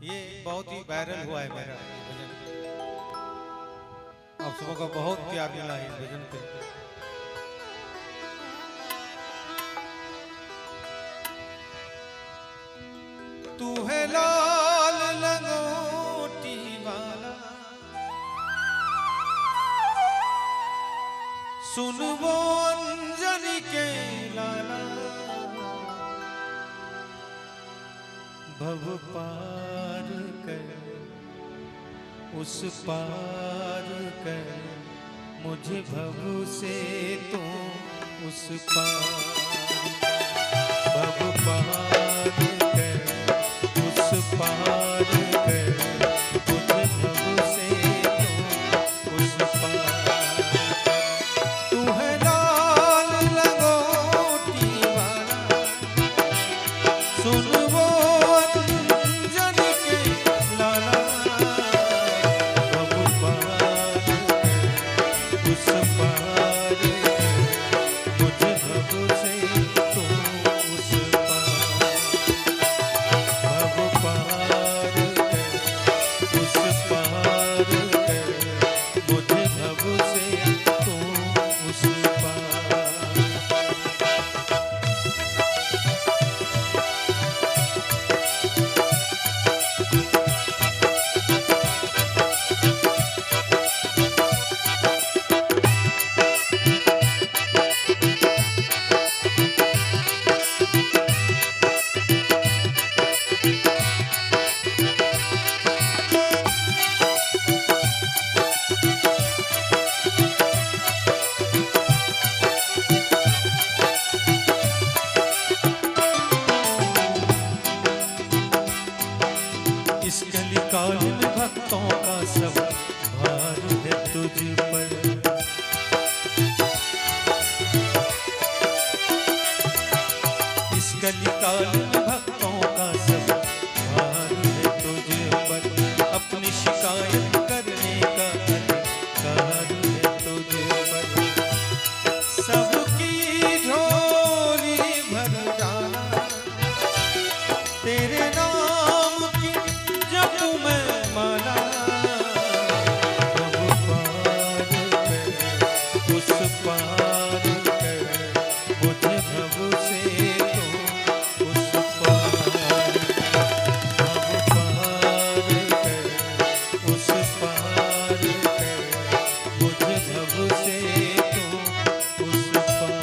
ये बहुत ही वायरल हुआ है मेरा ये भजन। आप सबों का बहुत प्यार मिला है इस भजन पे। तू है लाल लंगोटी वाला, सुन वो अंजनी के लाला, भव पार कर उस पार कर, मुझे भव से तो उस पार, भव पार कर उस पार कर, मुझे भव से तो उस पार। तू है लाल लंगोटी वाला, सुन वो अंजनी के लाला, भव पार कर उस पार कर, मुझे भव से तो उस पार, भव पार कर उस पार कर, मुझे भव से तो उस पार। इस कलिकाल में भक्तों का सब भार है तुझ पर, इस कलिकाल में भक्तों का सब भार है तुझ पर, अपनी शिकायत करने का अधिकार है तुझ पर, सबकी झोली भर डाला तेरे नाम की जपू मैं माला, भव पार कर उस पार कर, मुझे भव से तो उस पार, भव पार कर उस पार कर, मुझे भव से तो उस पार।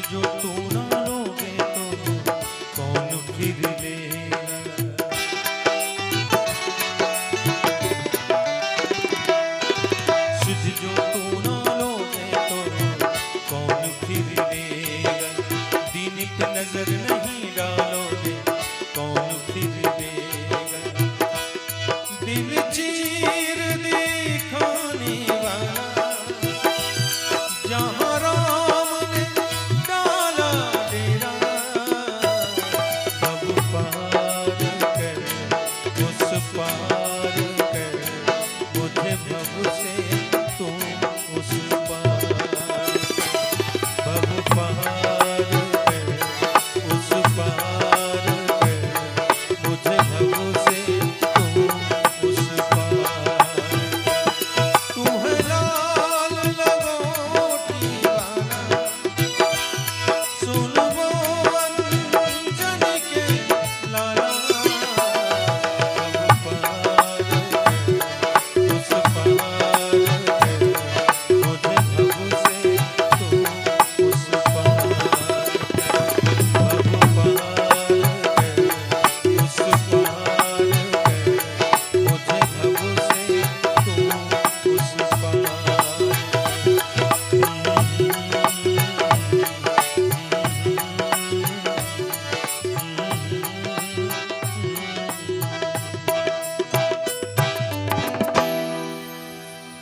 जो तू ना लोगे तो कौन फिर लेगा, सुध जो तू ना लोगे तो कौन फिर लेगा, दीन पे नजर नहीं डालोगे कौन फिर लेगा, दिल चीर दिखाने वाला जहाँ राम ने डाला डेरा, भव पार कर उस पार कर, मुझे भव से